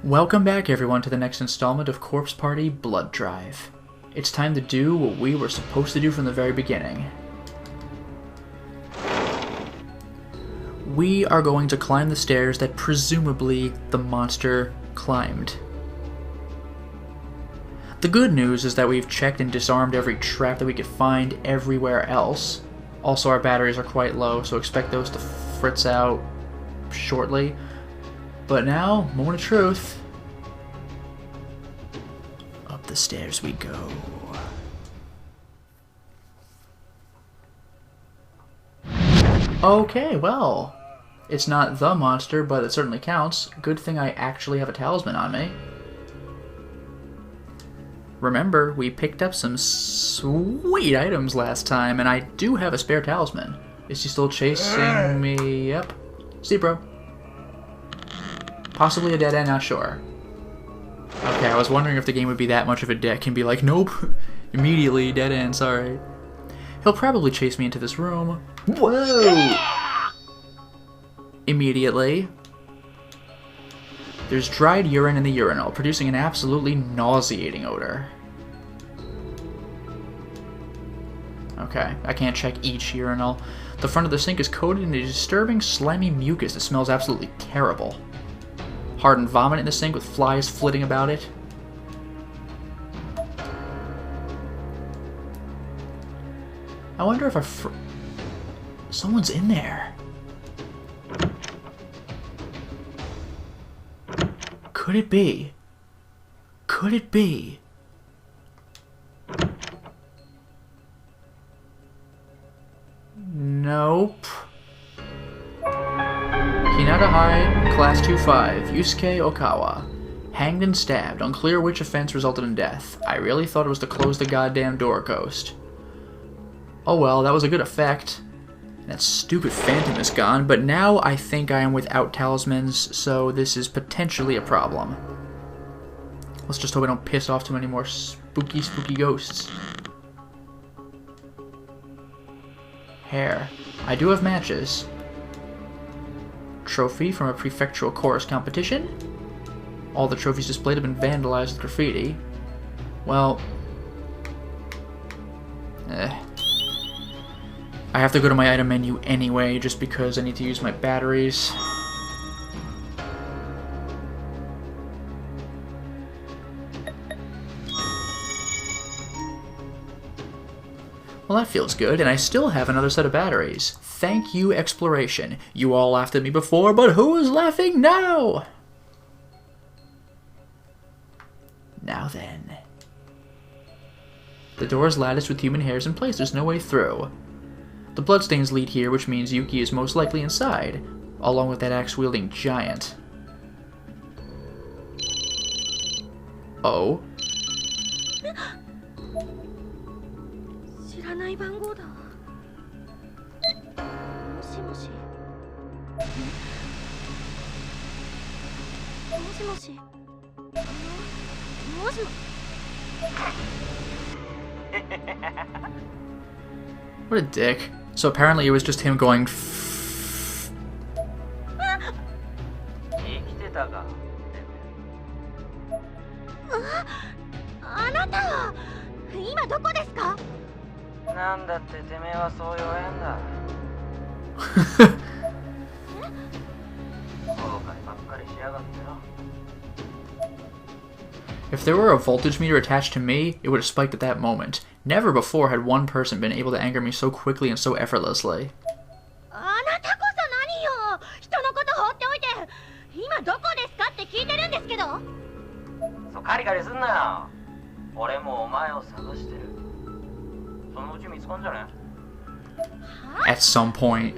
Welcome back everyone to the next installment of Corpse Party Blood Drive. It's time to do what we were supposed to do from the very beginning. We are going to climb the stairs that presumably the monster climbed. The good news is that we've checked and disarmed every trap that we could find everywhere else. Also, our batteries are quite low, so expect those to fritz out shortly. But now, moment of truth. Up the stairs we go. Okay, well, it's not the monster, but it certainly counts. Good thing I actually have a talisman on me. Remember, we picked up some sweet items last time, and I do have a spare talisman. Is he still chasing me? Yep. See, bro. Possibly a dead end, not sure. Okay, I was wondering if the game would be that much of a dick and be like, nope, immediately, dead end, sorry. He'll probably chase me into this room. Whoa! Immediately. There's dried urine in the urinal, producing an absolutely nauseating odor. Okay, I can't check each urinal. The front of the sink is coated in a disturbing, slimy mucus that smells absolutely terrible. Hardened vomit in the sink with flies flitting about it. I wonder if someone's in there. Could it be? Could it be? Nope. Hinata High, Class 2-5, Yusuke Okawa. Hanged and stabbed. Unclear which offense resulted in death. I really thought it was to close the goddamn door coast. Oh well, that was a good effect. That stupid phantom is gone, but now I think I am without talismans, so this is potentially a problem. Let's just hope I don't piss off too many more spooky ghosts. Hair. I do have matches. Trophy from a prefectural chorus competition. All the trophies displayed have been vandalized with graffiti. Well... I have to go to my item menu anyway, just because I need to use my batteries. Well, that feels good, and I still have another set of batteries. Thank you, exploration. You all laughed at me before, but who is laughing now? Now then. The door is latticed with human hairs in place. There's no way through. The bloodstains lead here, which means Yuki is most likely inside, along with that axe-wielding giant. Oh. What a dick. So apparently it was just him going If there were a voltage meter attached to me, it would have spiked at that moment. Never before had one person been able to anger me so quickly and so effortlessly. At some point.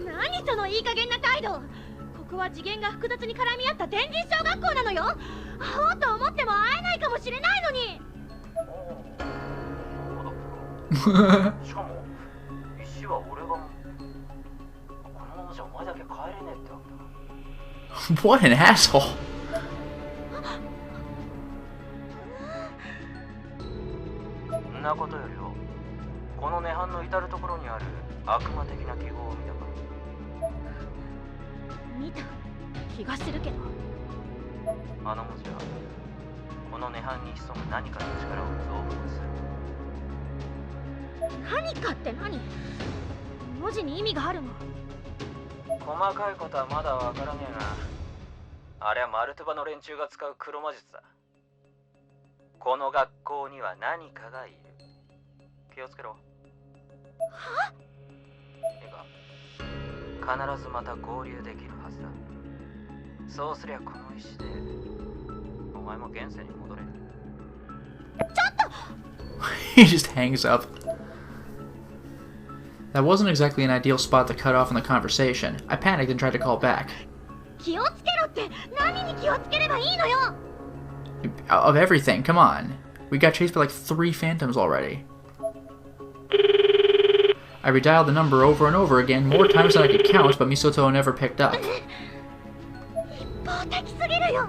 What an asshole. んなことよりもこの涅槃の至るところにある悪魔的な記号を見たか。見た気がするけど。あの文字はこの涅槃に潜む何かの力を増幅する。何かって何？文字に意味があるの？細かいことはまだわからねえが、あれはマルトバの連中が使う黒魔術だ。この学校には何かがいる。気をつけろ。は？いいか、必ずまた合流できるはずだ。そうすりゃこの石でお前も現世に戻れる。ちょっとHe just hangs up. That wasn't exactly an ideal spot to cut off in the conversation. I panicked and tried to call back. 気をつけろって何に気をつければいいのよ。 Of everything, come on. We got chased by like 3 phantoms already. I redialed the number over and over again, more times than I could count, but Misoto never picked up. 一方的すぎるよ。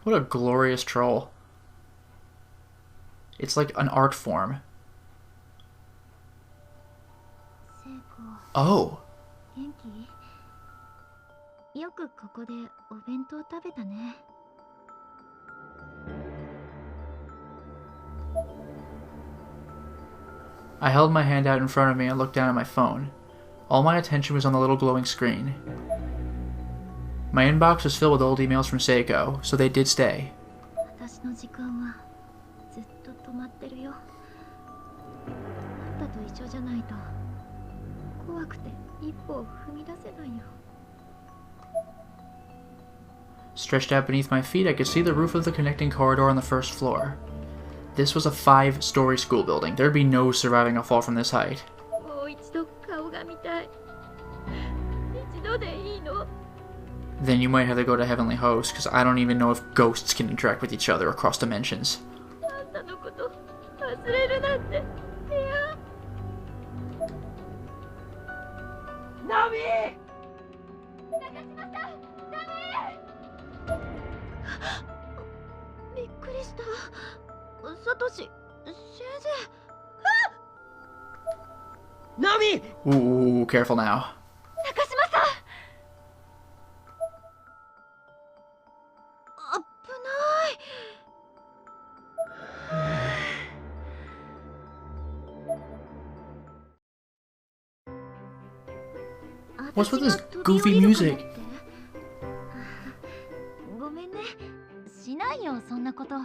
What a glorious troll. It's like an art form. Oh. 元気？よくここでお弁当食べたね。I held my hand out in front of me and looked down at my phone. All my attention was on the little glowing screen. My inbox was filled with old emails from Seiko, so they did stay. 私の時間はずっと止まってるよ。あんたと一緒じゃないと怖くて一歩を踏み出せないよ。 Stretched out beneath my feet, I could see the roof of the connecting corridor on the first floor. This was a 5-story school building. There'd be no surviving a fall from this height. もう一度顔が見たい。一度でいいの。 Then you might have to go to Heavenly Host, because I don't even know if ghosts can interact with each other across dimensions. あんたのこと忘れるなんて。いや。ナミ！中島さん、ナミ！びっくりした。サトシ、先生。ナミ！ Ooh, careful now. 中島さん。危ない。 What's with this goofy music? ごめんね。しないよ、そんなこと。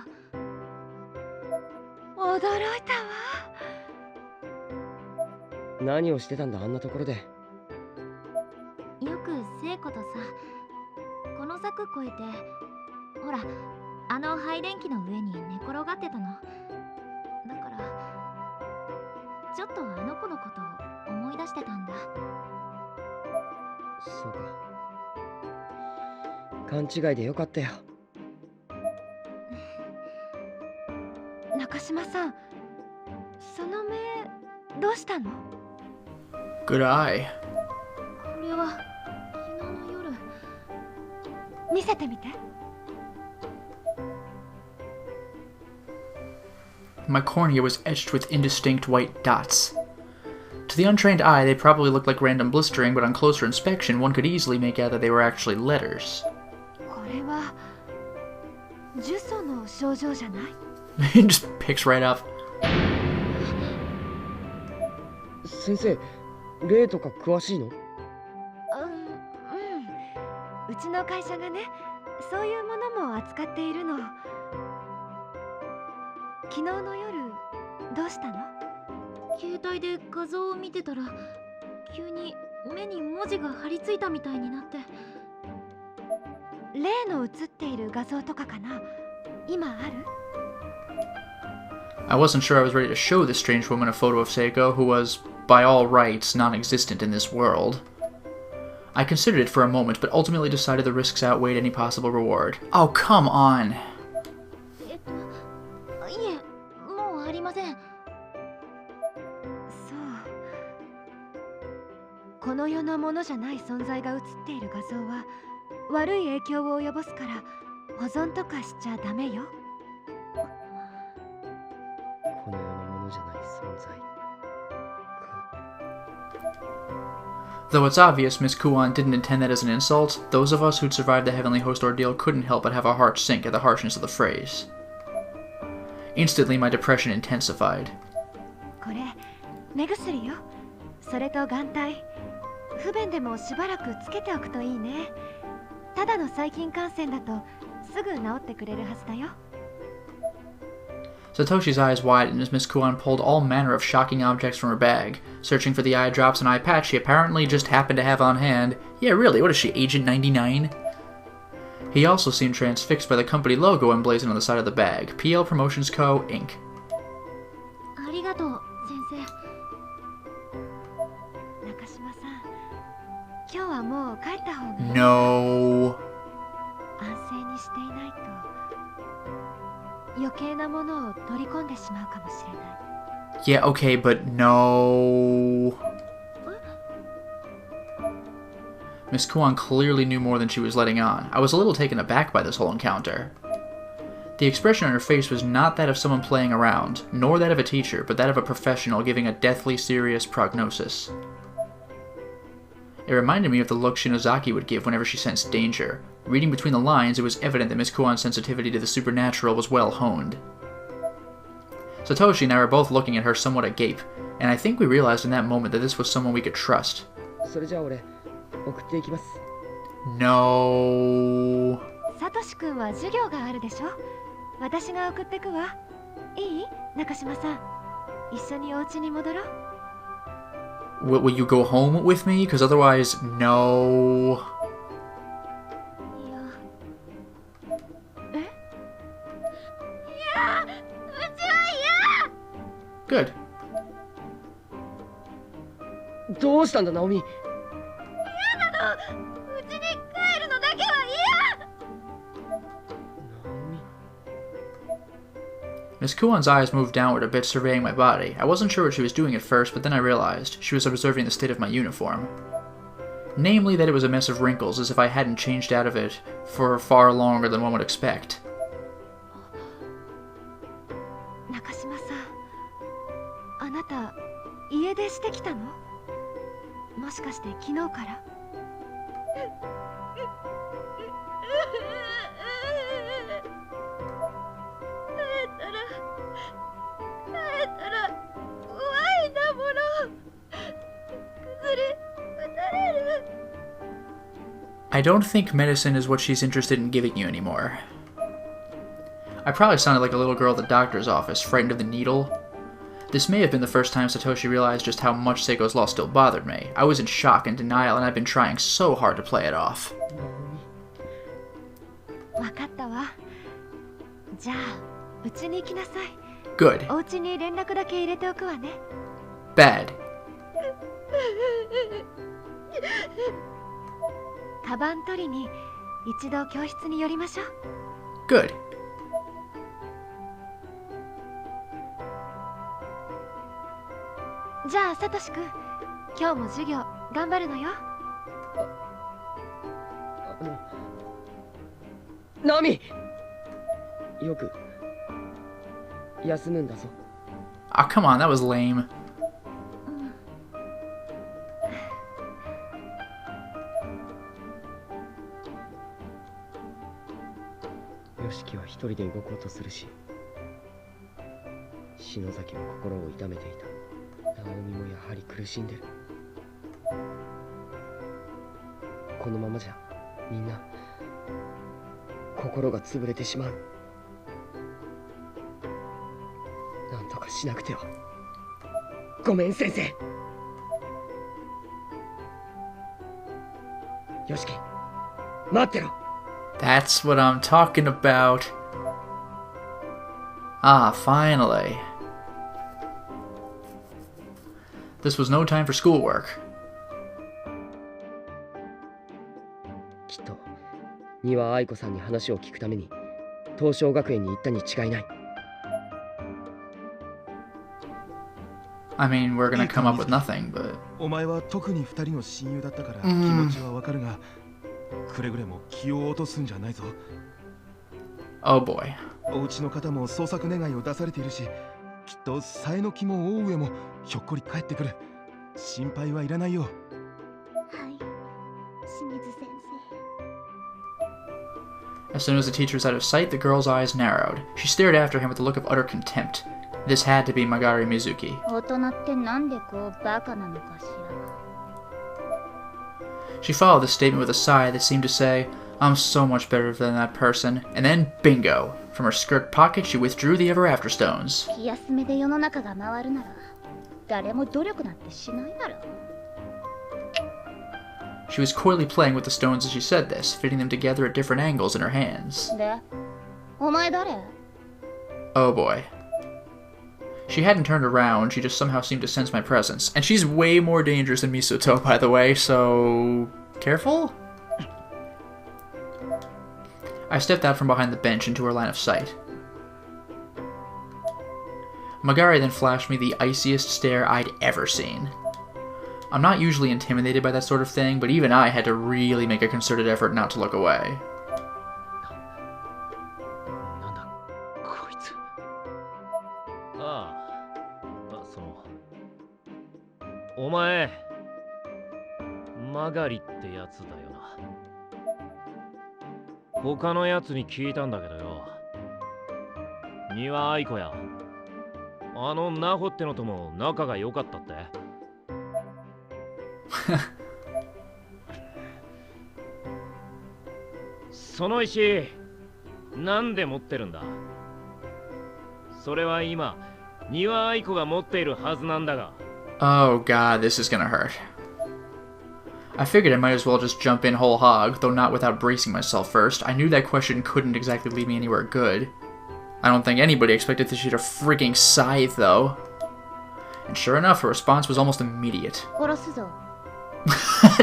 驚いたわ。何をしてたんだ、あんなところで。よく聖子とさ、この柵越えて、ほら、あの配電機の上に寝転がってたの。だからちょっとあの子のことを思い出してたんだ。そうか。勘違いでよかったよ。中島さん、その目どうしたの？ Good eye. これは昨日の夜。見せてみて。 My cornea was etched with indistinct white dots. To the untrained eye, they probably looked like random blistering, but on closer inspection, one could easily make out that they were actually letters. これは呪詛の症状じゃない？ It just picks right up. 先生、霊とか詳しいの？うちの会社がね、そういうものも扱っているの。昨日の夜どうしたの？携帯で画像を見てたら急に目に文字が貼り付いたみたいになって。例の写っている画像とかかな？今ある？ I wasn't sure I was ready to show this strange woman a photo of Seiko, who was, by all rights, non-existent in this world. I considered it for a moment, but ultimately decided the risks outweighed any possible reward. Oh, come on! いえ、もうありません。そう。この世のものじゃない存在が写っている画像は悪い影響を及ぼすから保存とかしちゃダメよ。この世のものじゃない存在か。Though it's obvious Miss Kuan didn't intend that as an insult, those of us who'd survived the Heavenly Host ordeal couldn't help but have our hearts sink at the harshness of the phrase. Instantly, my depression intensified. これ目薬よ。それと眼帯。不便でもしばらくつけておくといいね。ただの細菌感染だとすぐ治ってくれるはずだよ。Satoshi's eyes widened as Miss Kuan pulled all manner of shocking objects from her bag, searching for the eye drops and eye patch she apparently just happened to have on hand. Yeah, really, what is she, Agent 99? He also seemed transfixed by the company logo emblazoned on the side of the bag, PL Promotions Co., Inc. ありがとう、先生。中島さん、今日はもう帰った方がいい。No. 安静にしていないと余計なものを取り込んでしまうかもしれない。Yeah, okay, but no. Miss Kuan clearly knew more than she was letting on. I was a little taken aback by this whole encounter. The expression on her face was not that of someone playing around, nor that of a teacher, but that of a professional giving a deathly serious prognosis. It reminded me of the look Shinozaki would give whenever she sensed danger. Reading between the lines, it was evident that Miss Kuan's sensitivity to the supernatural was well honed. Satoshi and I were both looking at her somewhat agape, and I think we realized in that moment that this was someone we could trust. それじゃあ俺送っていきます。 No. サトシ君は授業があるでしょ。私が送ってくわ。いい？中島さん。一緒にお家に戻ろう。Will you go home with me? Because otherwise, no. いや。え？いや、うちは嫌。 Good. どうしたんだ、ナオミ。嫌なの。うちに帰るのだけは嫌。ナオミ。 Miss Kuan's eyes moved downward a bit, surveying my body. I wasn't sure what she was doing at first, but then I realized she was observing the state of my uniform. Namely, that it was a mess of wrinkles, as if I hadn't changed out of it for far longer than one would expect. 中島さん、あなた家出してきたの？もしかして昨日から？I don't think medicine is what she's interested in giving you anymore. I probably sounded like a little girl at the doctor's office, frightened of the needle. This may have been the first time Satoshi realized just how much Seiko's loss still bothered me. I was in shock and denial, and I'd been trying so hard to play it off. わかったわ。じゃあ、うちに行きなさい。 Good. お家に連絡だけ入れておくわね。 Bad. カバン取りに一度教室に寄りましょう。 Good. じゃあ、サトシ君、今日も授業頑張るのよ。ナオミ。よく休むんだぞ。 Ah, come on, that was lame. ヨシキは一人で動こうとするし、篠崎も心を痛めていた。ナオミもやはり苦しんでる。このままじゃみんな心が潰れてしまう。なんとかしなくては。ごめん先生。ヨシキ、待ってろ。 That's what I'm talking about. Ah, finally. This was no time for schoolwork. きっと丹羽愛子さんに話を聞くために東証学園に行ったに違いない。 I mean, we're gonna come up with nothing, but... お前は特に二人の親友だったから気持ちはわかるが、くれぐれも気を落とすんじゃないぞ。 Oh boy. お家の方も捜索願いを出されているし、きっとさえの木も大上もひょっこり帰ってくる。心配はいらないよ。As soon as the teacher was out of sight, the girl's eyes narrowed. She stared after him with a look of utter contempt. This had to be Magari Mizuki. 大人ってなんでこうバカなのかしら。 She followed the statement with a sigh that seemed to say, I'm so much better than that person. And then, bingo! From her skirt pocket, she withdrew the Ever After Stones. 気休めで世の中が回るなら、誰も努力なんてしないだろう。 She was coyly playing with the stones as she said this, fitting them together at different angles in her hands. で、お前誰？ Oh boy. She hadn't turned around, she just somehow seemed to sense my presence. And she's way more dangerous than Misoto, by the way, so... careful? I stepped out from behind the bench into her line of sight. Magari then flashed me the iciest stare I'd ever seen. I'm not usually intimidated by that sort of thing, but even I had to really make a concerted effort not to look away. なんだこいつ。ああ、お前マガリってやつだよな。他のやつに聞いたんだけどよ。三輪愛子やあのナホってのとも仲が良かったって。その石なんで持ってるんだ。それは今三輪愛子が持っているはずなんだが。 Oh god, this is gonna hurt. I figured I might as well just jump in whole hog, though not without bracing myself first. I knew that question couldn't exactly lead me anywhere good. I don't think anybody expected to shoot a freaking scythe, though. And sure enough, her response was almost immediate. 殺すぞ。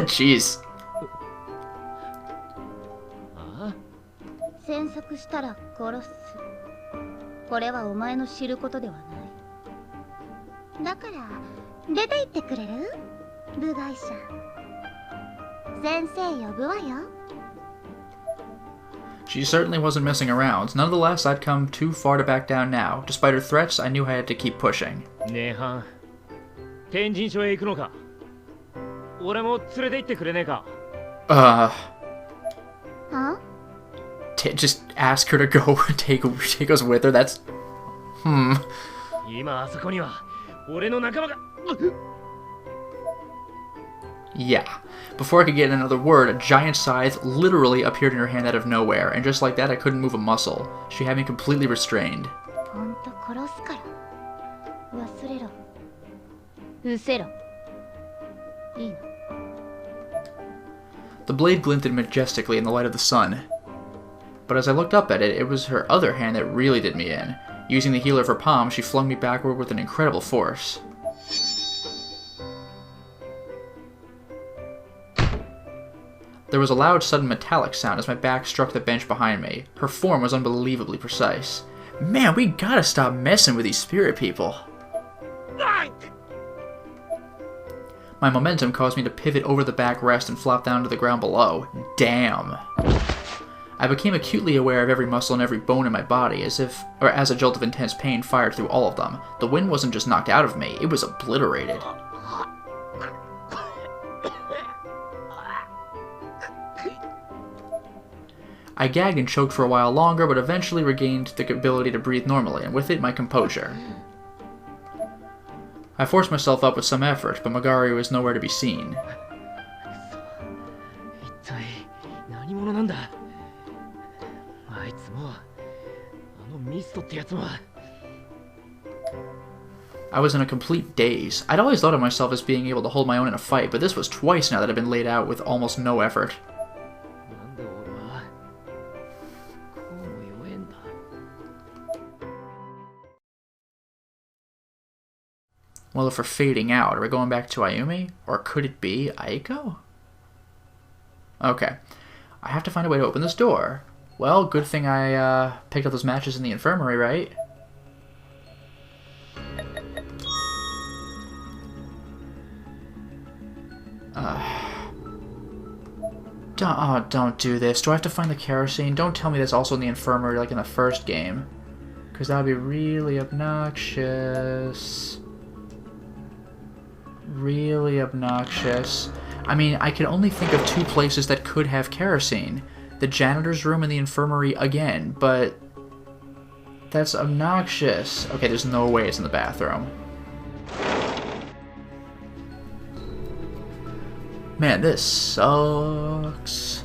Jeez. ああ、詮索したら殺す。これはお前の知ることではない。だから出て行ってくれる？部外者。先生呼ぶわよ。 She certainly wasn't messing around. Nonetheless, I'd come too far to back down now. Despite her threats, I knew I had to keep pushing. ねえはん、天神所へ行くのか。俺も連れて行ってくれねえか。は？ Just ask her to go take us with her. That's...今あそこには俺の仲間が。 Yeah. Before I could get another word, a giant scythe literally appeared in her hand out of nowhere, and just like that, I couldn't move a muscle. She had me completely restrained. ほんと殺すから。忘れろ。失せろ。いいの。 The blade glinted majestically in the light of the sun. But as I looked up at it, it was her other hand that really did me in. Using the heel of her palm, she flung me backward with an incredible force. There was a loud, sudden metallic sound as my back struck the bench behind me. Her form was unbelievably precise. Man, we gotta stop messing with these spirit people. My momentum caused me to pivot over the backrest and flop down to the ground below. Damn. I became acutely aware of every muscle and every bone in my body, as a jolt of intense pain fired through all of them. The wind wasn't just knocked out of me, it was obliterated. I gagged and choked for a while longer, but eventually regained the ability to breathe normally, and with it, my composure. I forced myself up with some effort, but Magari was nowhere to be seen. 一体何者なんだ。あいつもあのミストってやつも。 I was in a complete daze. I'd always thought of myself as being able to hold my own in a fight, but this was twice now that I'd been laid out with almost no effort. なんで俺はこうも弱えんだ。 Well, if we're fading out, are we going back to Ayumi? Or could it be Aiko? Okay. I have to find a way to open this door. Well, good thing I picked up those matches in the infirmary, right? Don't do this. Do I have to find the kerosene? Don't tell me that's also in the infirmary like in the first game. Because that would be really obnoxious. Really obnoxious. I mean, I can only think of 2 places that could have kerosene. The janitor's room and the infirmary again, but that's obnoxious. Okay, there's no way it's in the bathroom. Man, this sucks.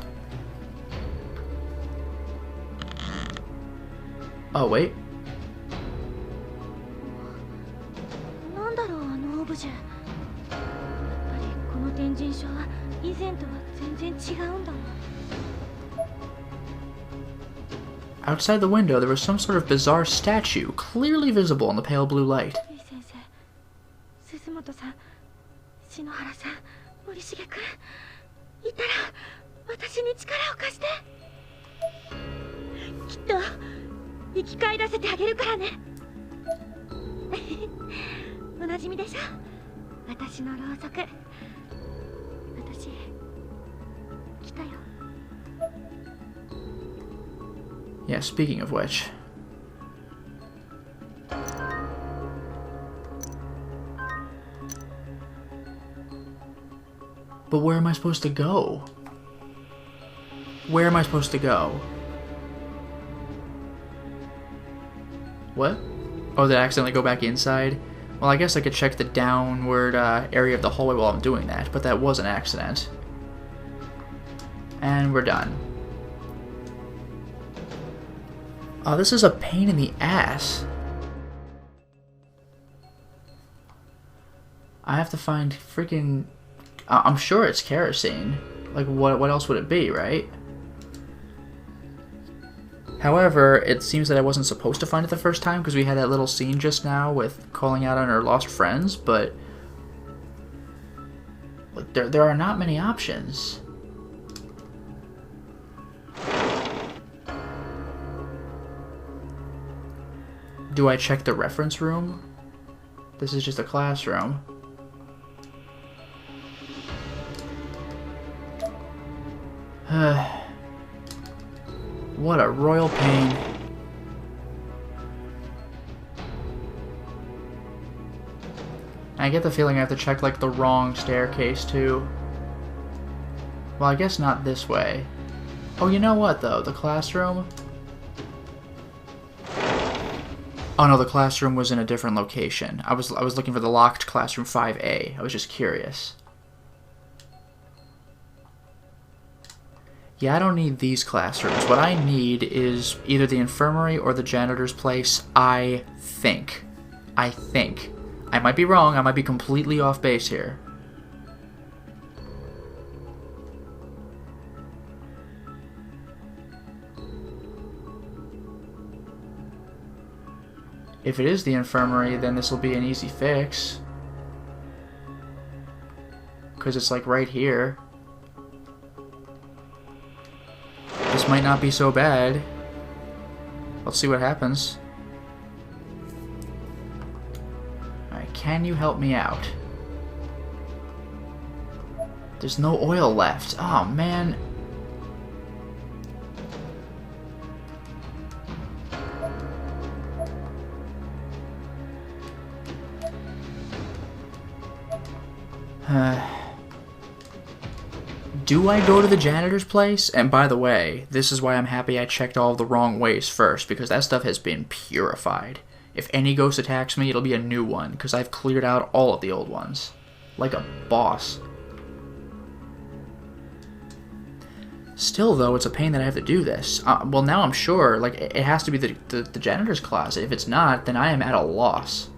Oh, wait. なんだろうあのオブジェ。やっぱりこの天神書は以前とは全然違うんだ。 Outside the window, there was some sort of bizarre statue, clearly visible in the pale blue light. 先生、鈴本さん、篠原さん、森重くん、いたら私に力を貸して。きっと生き返らせてあげるからね。おなじみでしょ。私のろうそく。私来たよ。 Yeah, speaking of which. But where am I supposed to go? Where am I supposed to go? What? Oh, did I accidentally go back inside? Well, I guess I could check the downward area of the hallway while I'm doing that, but that was an accident. And we're done. Oh, this is a pain in the ass. I have to find freaking... I'm sure it's kerosene. Like, what else would it be, right? However, it seems that I wasn't supposed to find it the first time because we had that little scene just now with calling out on our lost friends, but... There are not many options. Do I check the reference room? This is just a classroom. What a royal pain. I get the feeling I have to check like the wrong staircase too. Well, I guess not this way. Oh, you know what though? The classroom? Oh no, the classroom was in a different location. I was looking for the locked classroom 5A. I was just curious. Yeah, I don't need these classrooms. What I need is either the infirmary or the janitor's place, I think. I think. I might be wrong, I might be completely off base here. If it is the infirmary, then this will be an easy fix. Because it's like right here. This might not be so bad. Let's see what happens. Alright, can you help me out? There's no oil left. Oh, man. Do I go to the janitor's place? And by the way, this is why I'm happy I checked all of the wrong ways first, because that stuff has been purified. If any ghost attacks me, it'll be a new one, because I've cleared out all of the old ones. Like a boss. Still, though, it's a pain that I have to do this. Well, now I'm sure, like, it has to be the janitor's closet. If it's not, then I am at a loss.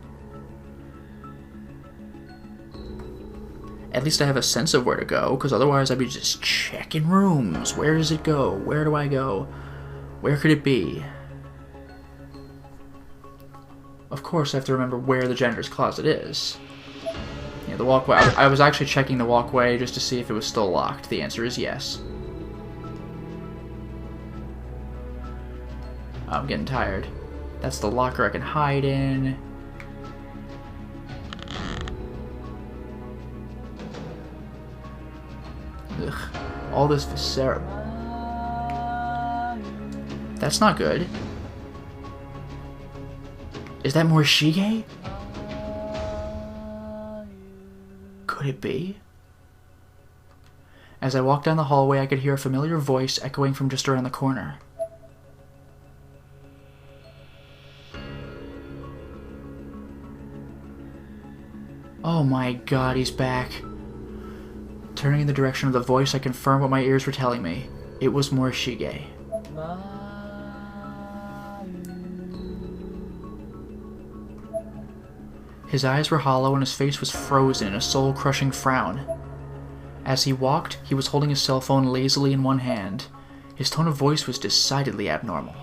At least I have a sense of where to go, because otherwise I'd be just checking rooms. Where does it go? Where do I go? Where could it be? Of course I have to remember where the janitor's closet is. Yeah, the walkway. I was actually checking the walkway just to see if it was still locked. The answer is yes. I'm getting tired. That's the locker I can hide in. Ugh. All this viscera. That's not good. Is that Morishige? Could it be? As I walked down the hallway, I could hear a familiar voice echoing from just around the corner. Oh my god, he's back. Turning in the direction of the voice, I confirmed what my ears were telling me. It was Morishige. His eyes were hollow and his face was frozen in a soul-crushing frown. As he walked, he was holding his cell phone lazily in one hand. His tone of voice was decidedly abnormal.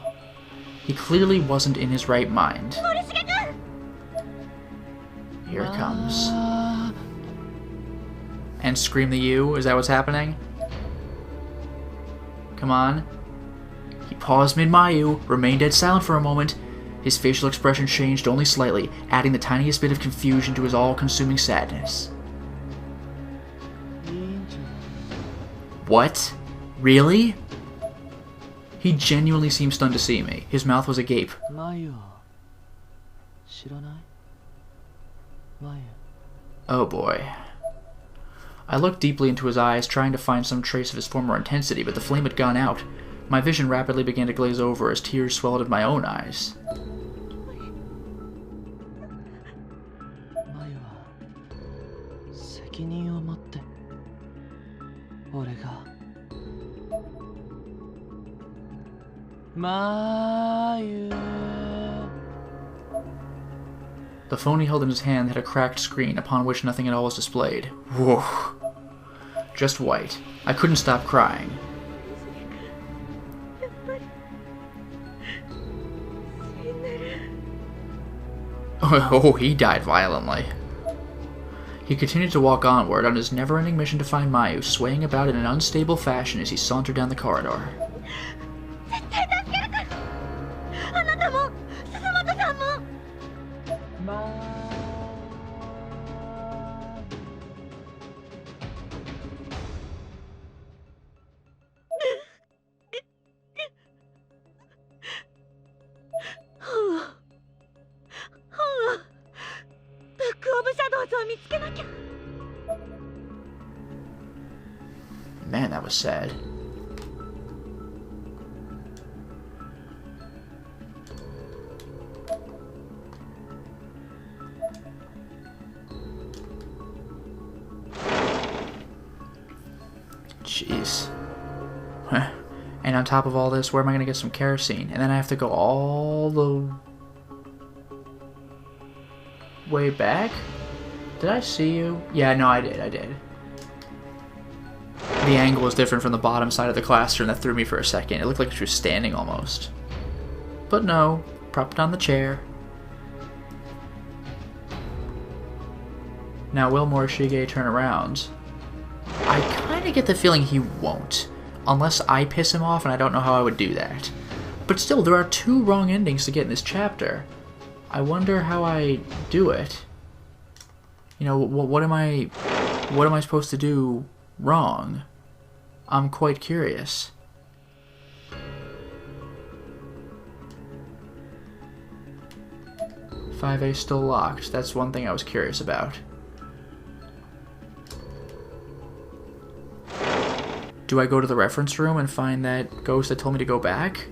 He clearly wasn't in his right mind. Here it comes. And scream the U? Is that what's happening? Come on. He paused mid-Mayu, remained dead silent for a moment. His facial expression changed only slightly, adding the tiniest bit of confusion to his all-consuming sadness. What? Really? He genuinely seemed stunned to see me. His mouth was agape. Oh boy. I looked deeply into his eyes, trying to find some trace of his former intensity, but the flame had gone out. My vision rapidly began to glaze over as tears swelled in my own eyes. The phone he held in his hand had a cracked screen upon which nothing at all was displayed. Whoa. Just white. I couldn't stop crying. Oh, he died violently. He continued to walk onward on his never-ending mission to find Mayu, swaying about in an unstable fashion as he sauntered down the corridor. Man, that was sad. Jeez. And on top of all this, where am I going to get some kerosene? And then I have to go all the way back? Did I see you? Yeah, no, I did. The angle was different from the bottom side of the classroom. That threw me for a second. It looked like she was standing almost. But no, propped on the chair. Now, will Morishige turn around? I kind of get the feeling he won't. Unless I piss him off, and I don't know how I would do that. But still, there are 2 wrong endings to get in this chapter. I wonder how I do it. You know, what am I supposed to do wrong? I'm quite curious. "5A still locked." That's one thing I was curious about. Do I go to the reference room and find that ghost that told me to go back?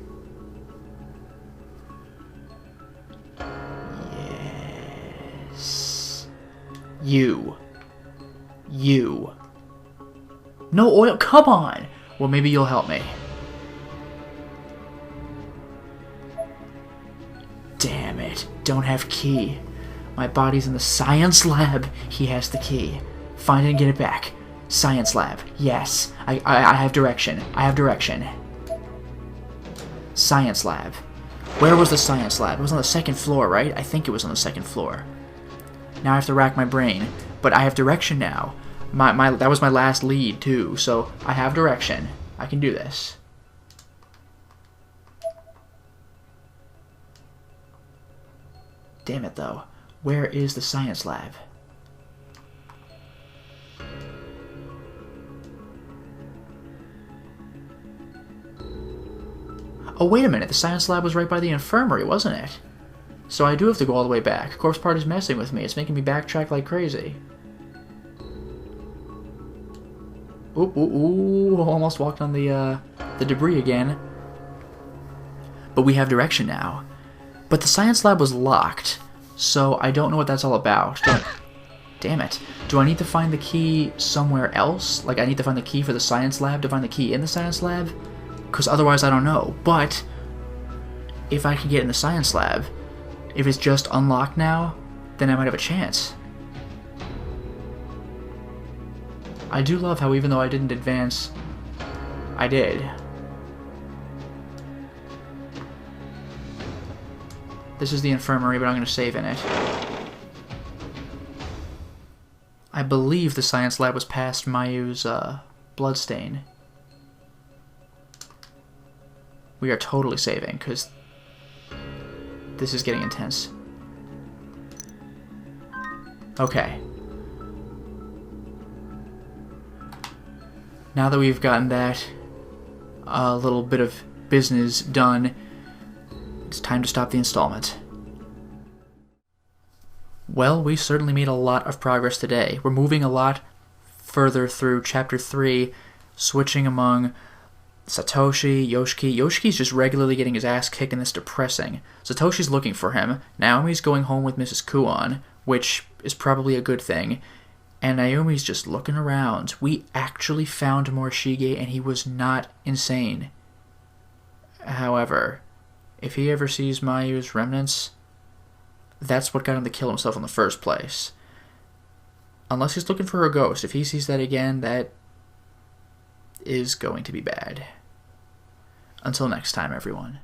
Yes. You. No oil? Come on! Well, maybe you'll help me. Damn it. Don't have key. My body's in the science lab. He has the key. Find it and get it back. Science lab. Yes. I have direction. Science lab. Where was the science lab? It was on the 2nd floor, right? I think it was on the 2nd floor. Now I have to rack my brain. But I have direction now. That was my last lead, too, so I have direction. I can do this. Damn it, though. Where is the science lab? Oh, wait a minute. The science lab was right by the infirmary, wasn't it? So I do have to go all the way back. Corpse Party's messing with me. It's making me backtrack like crazy. Ooh, ooh, ooh, almost walked on the debris again. But we have direction now. But the science lab was locked, so I don't know what that's all about. Damn it. Do I need to find the key somewhere else? Like, I need to find the key for the science lab to find the key in the science lab? Because otherwise I don't know. But if I can get in the science lab, if it's just unlocked now, then I might have a chance. I do love how even though I didn't advance, I did. This is the infirmary, but I'm going to save in it. I believe the science lab was past Mayu's bloodstain. We are totally saving, because this is getting intense. Okay. Now that we've gotten that little bit of business done, it's time to stop the installment. Well, we certainly made a lot of progress today. We're moving a lot further through Chapter 3, switching among Satoshi, Yoshiki. Yoshiki's just regularly getting his ass kicked, and it's depressing. Satoshi's looking for him. Naomi's going home with Mrs. Kuon, which is probably a good thing. And Ayumi's just looking around. We actually found Morishige, and he was not insane. However, if he ever sees Mayu's remnants, that's what got him to kill himself in the first place. Unless he's looking for her ghost. If he sees that again, that is going to be bad. Until next time, everyone.